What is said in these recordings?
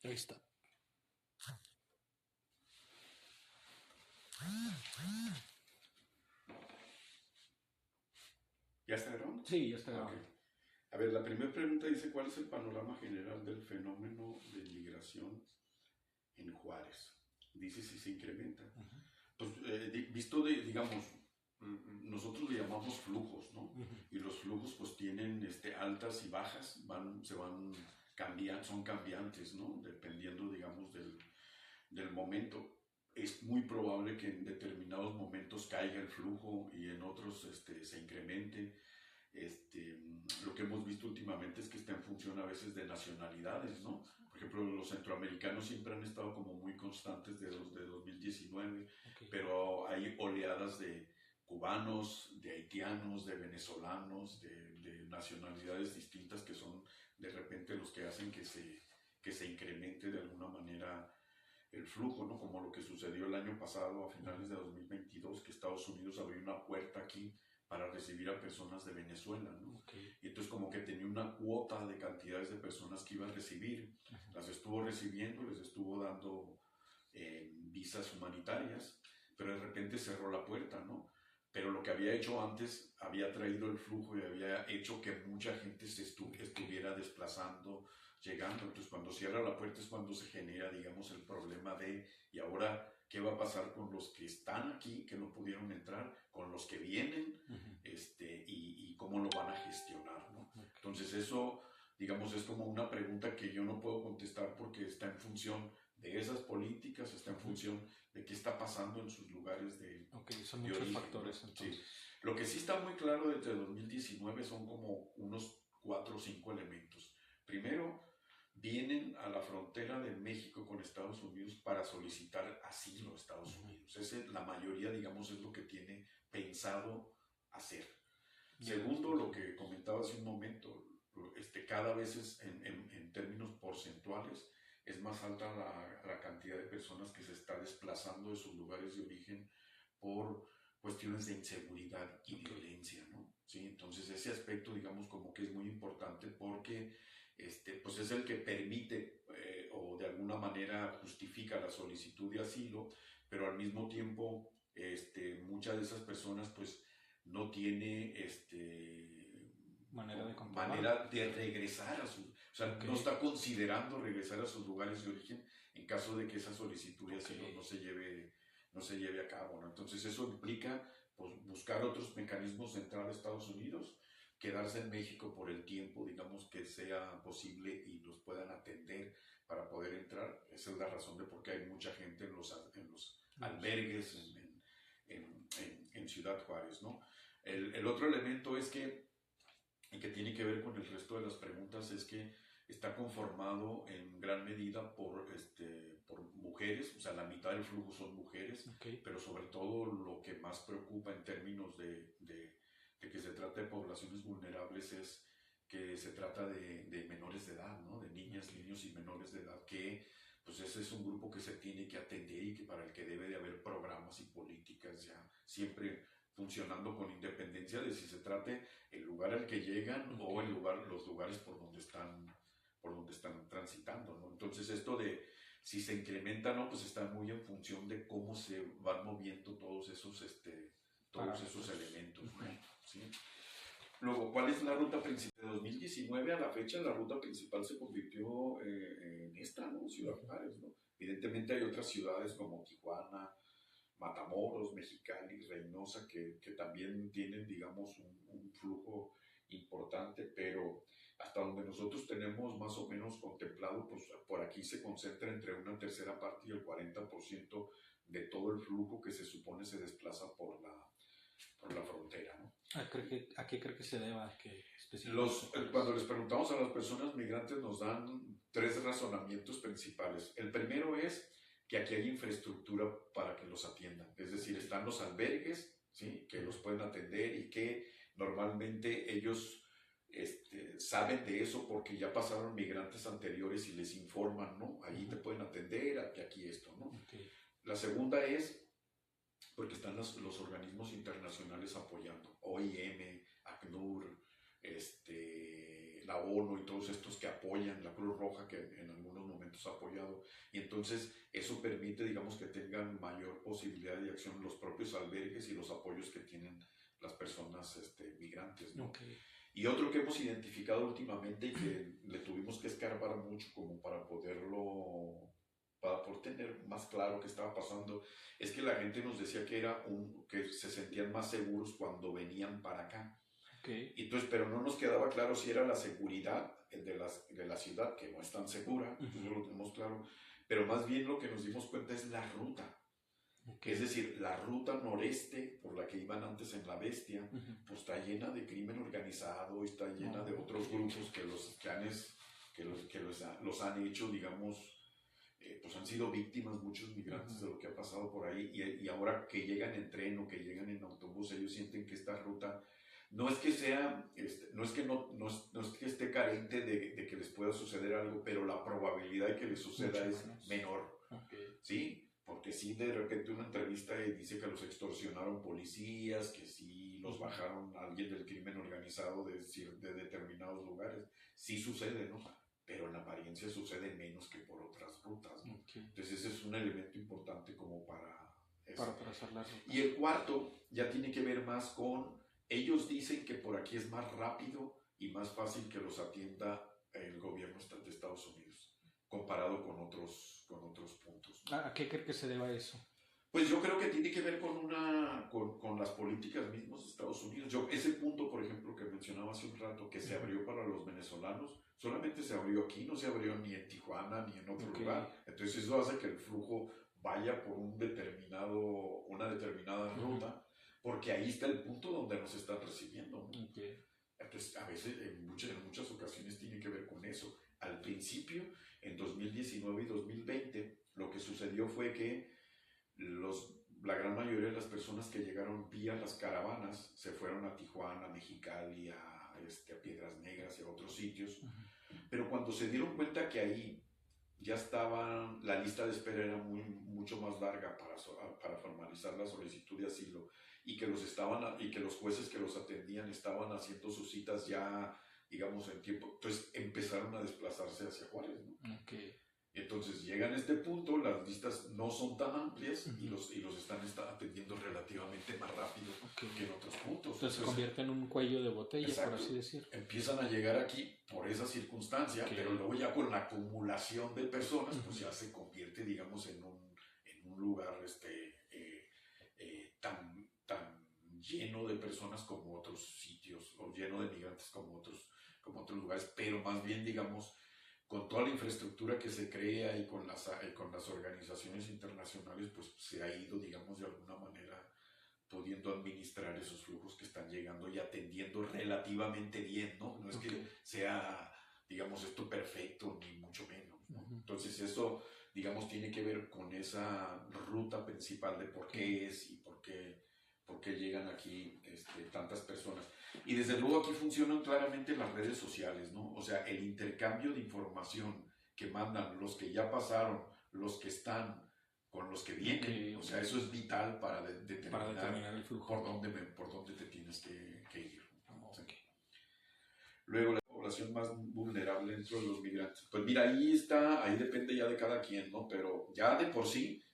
Ahí está. ¿Ya está grabando? Sí, ya está Ok. grabando. A ver, la primera pregunta dice, ¿cuál es el panorama general del fenómeno de migración en Juárez? Dice si se incrementa. Pues visto de, digamos, nosotros le llamamos flujos, ¿no? Y los flujos pues tienen altas y bajas, se van cambiando, son cambiantes, ¿no? Dependiendo, digamos, del momento. Es muy probable que en determinados momentos caiga el flujo y en otros se incremente. Lo que hemos visto últimamente es que está en función a veces de nacionalidades, ¿no? Por ejemplo, los centroamericanos siempre han estado como muy constantes de 2019, Okay. pero hay oleadas de cubanos, de haitianos, de venezolanos, de nacionalidades distintas que son de repente los que hacen que se incremente de alguna manera el flujo, ¿no? Como lo que sucedió el año pasado, a finales de 2022, que Estados Unidos abrió una puerta aquí para recibir a personas de Venezuela, ¿no? Okay. Y entonces como que tenía una cuota de cantidades de personas que iba a recibir, las estuvo recibiendo, les estuvo dando visas humanitarias, pero de repente cerró la puerta, ¿no? Pero lo que había hecho antes había traído el flujo y había hecho que mucha gente estuviera desplazando, llegando. Entonces, cuando cierra la puerta es cuando se genera, digamos, el problema de, ¿y ahora qué va a pasar con los que están aquí, que no pudieron entrar, con los que vienen, y cómo lo van a gestionar, ¿no? Okay. Entonces, eso, digamos, es como una pregunta que yo no puedo contestar porque está en función de esas políticas, está en función de qué está pasando en sus lugares de, Son de muchos origen, factores, ¿no? entonces. Sí. Lo que sí está muy claro desde 2019 son como unos 4 o 5 elementos. Primero, vienen a la frontera de México con Estados Unidos para solicitar asilo a Estados Unidos. La mayoría, digamos, es lo que tiene pensado hacer. Segundo, lo que comentaba hace un momento, cada vez es en términos porcentuales es más alta la cantidad de personas que se está desplazando de sus lugares de origen por cuestiones de inseguridad y violencia, ¿no? ¿Sí? Entonces ese aspecto, digamos, como que es muy importante porque pues es el que permite o de alguna manera justifica la solicitud de asilo, pero al mismo tiempo muchas de esas personas pues no tiene manera de regresar o sea, no está considerando regresar a sus lugares de origen en caso de que esa solicitud de asilo no se lleve a cabo, ¿no? Entonces eso implica pues, buscar otros mecanismos de entrar a Estados Unidos, quedarse en México por el tiempo, digamos, que sea posible y los puedan atender para poder entrar. Esa es la razón de por qué hay mucha gente en los albergues en Ciudad Juárez, ¿no? El otro elemento es que, y que tiene que ver con el resto de las preguntas, es que está conformado en gran medida por mujeres, o sea, la mitad del flujo son mujeres, pero sobre todo lo que más preocupa en términos de que se trata de poblaciones vulnerables es que se trata de menores de edad, ¿no? De niñas, niños y menores de edad, que pues ese es un grupo que se tiene que atender y que para el que debe de haber programas y políticas ya siempre funcionando con independencia de si se trate el lugar al que llegan o los lugares por donde están transitando, ¿no? Entonces esto de si se incrementa o no, pues está muy en función de cómo se van moviendo todos esos elementos, ¿no? ¿Sí? Luego, ¿cuál es la ruta principal? De 2019 a la fecha, la ruta principal se convirtió en esta, ¿no? Ciudad Juárez, ¿no? Evidentemente hay otras ciudades como Tijuana, Matamoros, Mexicali, Reynosa, que también tienen, digamos, un flujo importante, pero hasta donde nosotros tenemos más o menos contemplado, pues por aquí se concentra entre una tercera parte y el 40% de todo el flujo que se supone se desplaza por la frontera, ¿no? ¿A qué cree que se deba? Cuando les preguntamos a las personas migrantes nos dan 3 razonamientos principales. El primero es que aquí hay infraestructura para que los atiendan, es decir, están los albergues, ¿sí? Que los pueden atender y que normalmente ellos saben de eso porque ya pasaron migrantes anteriores y les informan, ¿no? Allí te pueden atender, aquí esto, ¿no? La segunda es porque están los organismos internacionales apoyando, OIM, ACNUR, la ONU y todos estos que apoyan, la Cruz Roja que en algunos momentos momentos apoyado. Y entonces eso permite, digamos, que tengan mayor posibilidad de acción los propios albergues y los apoyos que tienen las personas migrantes, ¿no? Okay. Y otro que hemos identificado últimamente y que le tuvimos que escarbar mucho como para poder tener más claro qué estaba pasando, es que la gente nos decía que se sentían más seguros cuando venían para acá. Okay. Entonces, pero no nos quedaba claro si era la seguridad de la ciudad, que no es tan segura, eso lo tenemos claro, pero más bien lo que nos dimos cuenta es la ruta. Okay. Es decir, la ruta noreste por la que iban antes en La Bestia, pues está llena de crimen organizado, está llena de otros grupos que los han hecho, digamos, pues han sido víctimas muchos migrantes de lo que ha pasado por ahí, y ahora que llegan en tren o que llegan en autobús, ellos sienten que esta ruta no es que sea, no es que esté carente de que les pueda suceder algo, pero la probabilidad de que les suceda es menor. Okay. ¿Sí? Porque si de repente una entrevista dice que los extorsionaron policías, que si los bajaron a alguien del crimen organizado de determinados lugares, sí sucede, ¿no? Pero en apariencia sucede menos que por otras rutas, ¿no? Okay. Entonces ese es un elemento importante como para trazar la ruta. Y el cuarto ya tiene que ver más con, ellos dicen que por aquí es más rápido y más fácil que los atienda el gobierno de Estados Unidos, comparado con otros puntos, ¿no? ¿A qué cree que se deba eso? Pues yo creo que tiene que ver con las políticas mismas de Estados Unidos. Ese punto, por ejemplo, que mencionaba hace un rato, que se abrió para los venezolanos, solamente se abrió aquí, no se abrió ni en Tijuana ni en otro lugar. Entonces eso hace que el flujo vaya por una determinada ruta, porque ahí está el punto donde nos están recibiendo, ¿no? Entonces a veces, en muchas ocasiones tiene que ver con eso. Al principio, en 2019 y 2020, lo que sucedió fue que la gran mayoría de las personas que llegaron vía las caravanas se fueron a Tijuana, a Mexicali, a Piedras Negras y a otros sitios. Pero cuando se dieron cuenta que ahí ya la lista de espera era mucho más larga para formalizar la solicitud de asilo, y que los jueces que los atendían estaban haciendo sus citas ya, digamos, en tiempo, entonces empezaron a desplazarse hacia Juárez, ¿no? Okay. Entonces llegan a este punto, las listas no son tan amplias y los están atendiendo relativamente más rápido que en otros puntos. Entonces se convierte en un cuello de botella, exacto, por así decirlo. Empiezan a llegar aquí por esa circunstancia, pero luego ya con la acumulación de personas, pues ya se convierte, digamos, en un lugar tan lleno de personas como otros sitios, o lleno de migrantes como otros lugares, pero más bien, digamos, con toda la infraestructura que se crea y con las organizaciones internacionales, pues se ha ido, digamos, de alguna manera pudiendo administrar esos flujos que están llegando y atendiendo relativamente bien, ¿no? No es que sea, digamos, esto perfecto, ni mucho menos, ¿no? Entonces eso, digamos, tiene que ver con esa ruta principal de por qué es y por qué llegan aquí tantas personas. Y desde luego aquí funcionan claramente las redes sociales, ¿no? O sea, el intercambio de información que mandan los que ya pasaron, los que están, con los que vienen. O sea, eso es vital para determinar el flujo. por dónde te tienes que ir. Luego, la población más vulnerable dentro de los migrantes. Pues mira, ahí depende ya de cada quien, ¿no? Pero ya de por sí,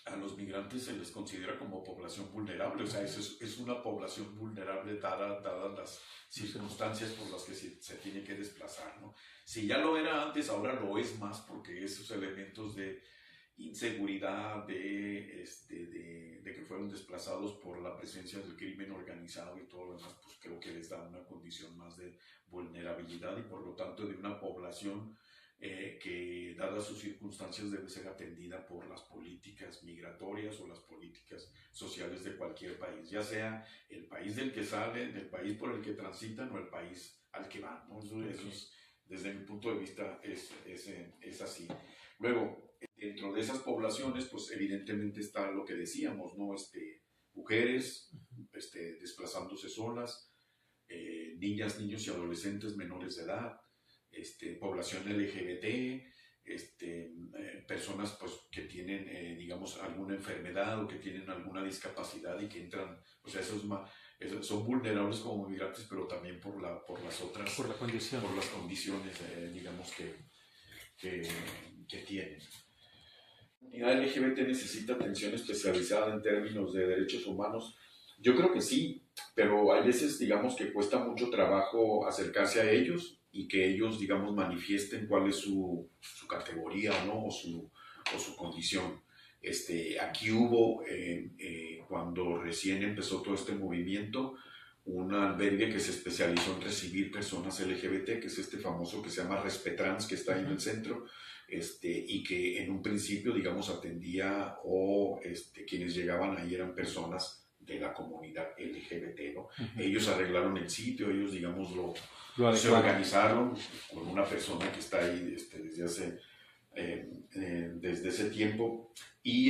a los migrantes se les considera como población vulnerable, o sea, es una población vulnerable dadas las circunstancias por las que se tiene que desplazar, ¿no? Si ya lo era antes, ahora lo es más, porque esos elementos de inseguridad, de que fueron desplazados por la presencia del crimen organizado y todo lo demás, pues creo que les da una condición más de vulnerabilidad y por lo tanto de una población que, dadas sus circunstancias, debe ser atendida por las políticas migratorias o las políticas sociales de cualquier país, ya sea el país del que salen, el país por el que transitan o el país al que van, ¿no? Eso es, desde mi punto de vista, es así. Luego, dentro de esas poblaciones, pues evidentemente está lo que decíamos, ¿no? Mujeres desplazándose solas, niñas, niños y adolescentes menores de edad, población LGBT, personas pues que tienen digamos alguna enfermedad o que tienen alguna discapacidad y que entran, o sea, eso es más, son vulnerables como migrantes, pero también por las condiciones, digamos, que tienen. ¿La comunidad LGBT necesita atención especializada en términos de derechos humanos? Yo creo que sí, pero hay veces, digamos, que cuesta mucho trabajo acercarse a ellos y que ellos, digamos, manifiesten cuál es su categoría, ¿no? o su condición. Aquí hubo, cuando recién empezó todo este movimiento, un albergue que se especializó en recibir personas LGBT, que es este famoso que se llama Respetrans, que está ahí en el centro, y que en un principio, digamos, atendía quienes llegaban ahí eran personas de la comunidad LGBT, ¿no? Ellos arreglaron el sitio, ellos, digamos, se organizaron con una persona que está ahí desde ese tiempo y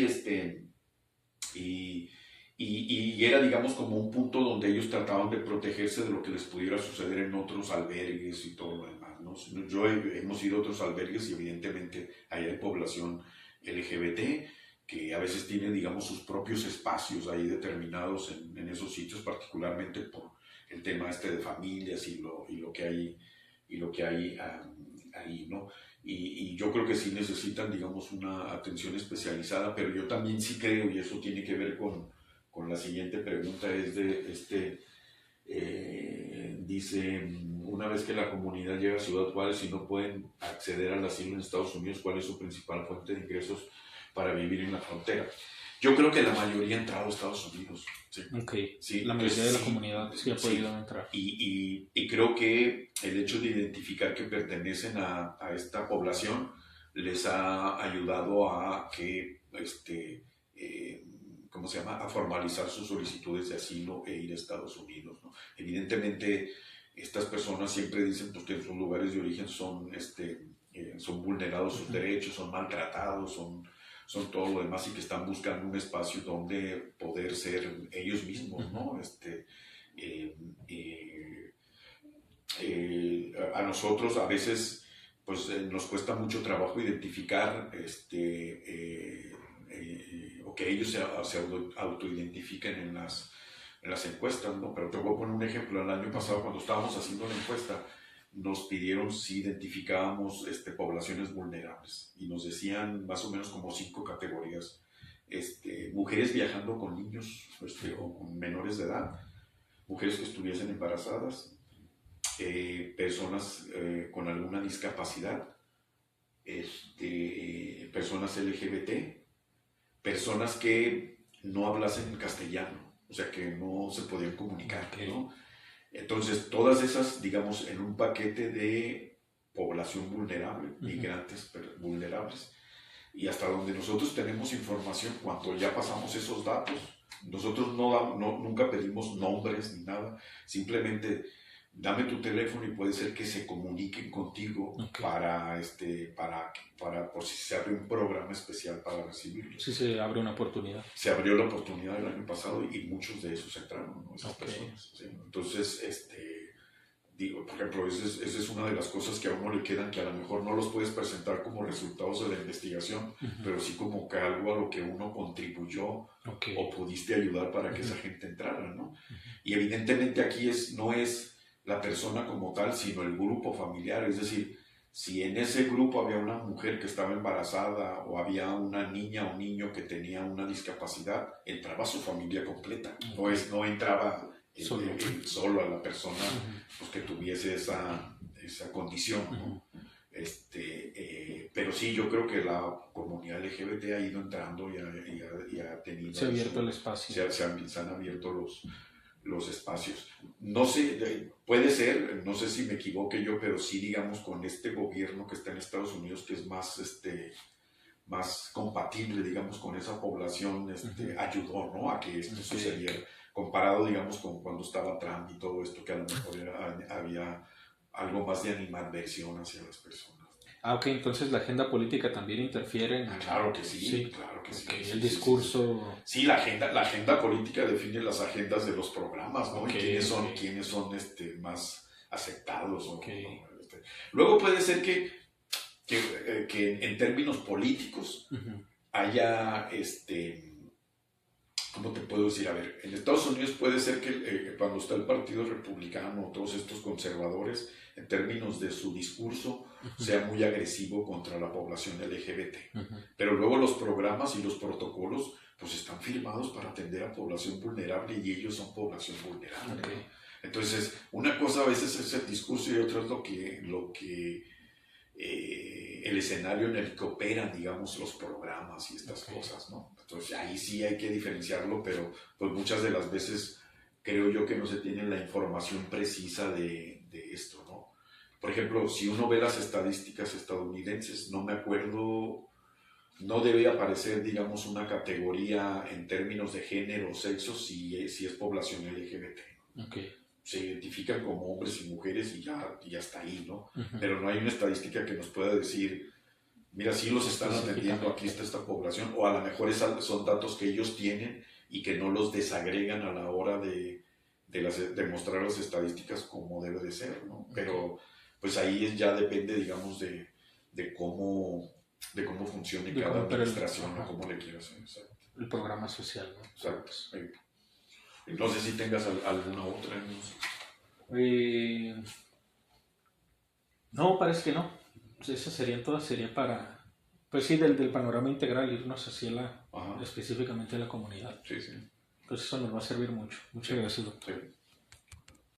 era, digamos, como un punto donde ellos trataban de protegerse de lo que les pudiera suceder en otros albergues y todo lo demás, ¿no? Hemos ido a otros albergues y evidentemente ahí hay población LGBT que a veces tiene, digamos, sus propios espacios ahí determinados en esos sitios, particularmente por el tema de familias y lo que hay ahí, ¿no? Y yo creo que sí necesitan, digamos, una atención especializada, pero yo también sí creo, y eso tiene que ver con la siguiente pregunta, dice, una vez que la comunidad llega a Ciudad Juárez y no pueden acceder al asilo en Estados Unidos, ¿cuál es su principal fuente de ingresos para vivir en la frontera? Yo creo que la mayoría ha entrado a Estados Unidos. ¿Sí? Okay. Sí, la mayoría de la comunidad sí ha podido entrar. Y creo que el hecho de identificar que pertenecen a esta población les ha ayudado a que, a formalizar sus solicitudes de asilo e ir a Estados Unidos, ¿no? Evidentemente, estas personas siempre dicen pues, que en sus lugares de origen son vulnerados sus derechos, son maltratados, son todo lo demás y que están buscando un espacio donde poder ser ellos mismos, ¿no? A nosotros a veces pues nos cuesta mucho trabajo identificar o que ellos se autoidentifiquen en las encuestas, ¿no? Pero te voy a poner un ejemplo. El año pasado, cuando estábamos haciendo la encuesta, nos pidieron si identificábamos poblaciones vulnerables y nos decían más o menos como 5 categorías. Mujeres viajando con niños o con menores de edad, mujeres que estuviesen embarazadas, personas con alguna discapacidad, personas LGBT, personas que no hablasen castellano, o sea que no se podían comunicar, ¿no? Entonces, todas esas, digamos, en un paquete de población vulnerable, migrantes vulnerables, y hasta donde nosotros tenemos información, cuando ya pasamos esos datos, nosotros nunca pedimos nombres ni nada, simplemente dame tu teléfono y puede ser que se comuniquen contigo para por si se abre un programa especial para recibirlos. Sí, se abre una oportunidad. Se abrió la oportunidad el año pasado y muchos de esos entraron, ¿no? Esas personas. ¿Sí? Entonces, por ejemplo, esa es una de las cosas que a uno le quedan, que a lo mejor no los puedes presentar como resultados de la investigación, pero sí como que algo a lo que uno contribuyó o pudiste ayudar para que esa gente entrara, ¿no? Y evidentemente aquí no es la persona como tal, sino el grupo familiar, es decir, si en ese grupo había una mujer que estaba embarazada o había una niña o niño que tenía una discapacidad, entraba su familia completa, no entraba solo a la persona pues, que tuviese esa condición, ¿no? Pero sí, yo creo que la comunidad LGBT ha ido entrando y ha tenido... Se ha abierto el espacio. Se han abierto los espacios. No sé, puede ser, no sé si me equivoque yo, pero sí, digamos, con este gobierno que está en Estados Unidos, que es más compatible, digamos, con esa población, ayudó, ¿no? A que esto sucediera, comparado, digamos, con cuando estaba Trump y todo esto, que a lo mejor había algo más de animadversión hacia las personas. Ok, entonces la agenda política también interfiere en... Claro que sí, claro que sí. El discurso... Sí, la agenda política define las agendas de los programas, ¿no? Y quiénes son más aceptados. ¿No? Luego puede ser que en términos políticos haya, ¿cómo te puedo decir? A ver, en Estados Unidos puede ser que cuando está el Partido Republicano, todos estos conservadores, en términos de su discurso, sea muy agresivo contra la población LGBT. Pero luego los programas y los protocolos pues están firmados para atender a población vulnerable y ellos son población vulnerable. ¿No? Entonces, una cosa a veces es el discurso y otra es lo que el escenario en el que operan, digamos, los programas y estas cosas, ¿no? Entonces, ahí sí hay que diferenciarlo, pero pues muchas de las veces creo yo que no se tiene la información precisa de esto, ¿no? Por ejemplo, si uno ve las estadísticas estadounidenses, no me acuerdo, no debe aparecer, digamos, una categoría en términos de género o sexo si es población LGBT. Se identifican como hombres y mujeres y ya está ahí, ¿no? Pero no hay una estadística que nos pueda decir, mira, sí los están atendiendo, aquí está esta población, o a lo mejor son datos que ellos tienen y que no los desagregan a la hora de mostrar las estadísticas como debe de ser, ¿no? Pero pues ahí ya depende, digamos, de cómo funcione cada administración o cómo le quieras hacer. Exacto. El programa social, ¿no? Exacto. No sé si tengas alguna otra. No, parece que no. Esas serían todas, sería para, pues sí, del panorama integral, irnos hacia específicamente a la comunidad. Sí, sí. Pues eso nos va a servir mucho. Muchas gracias, doctor. Sí.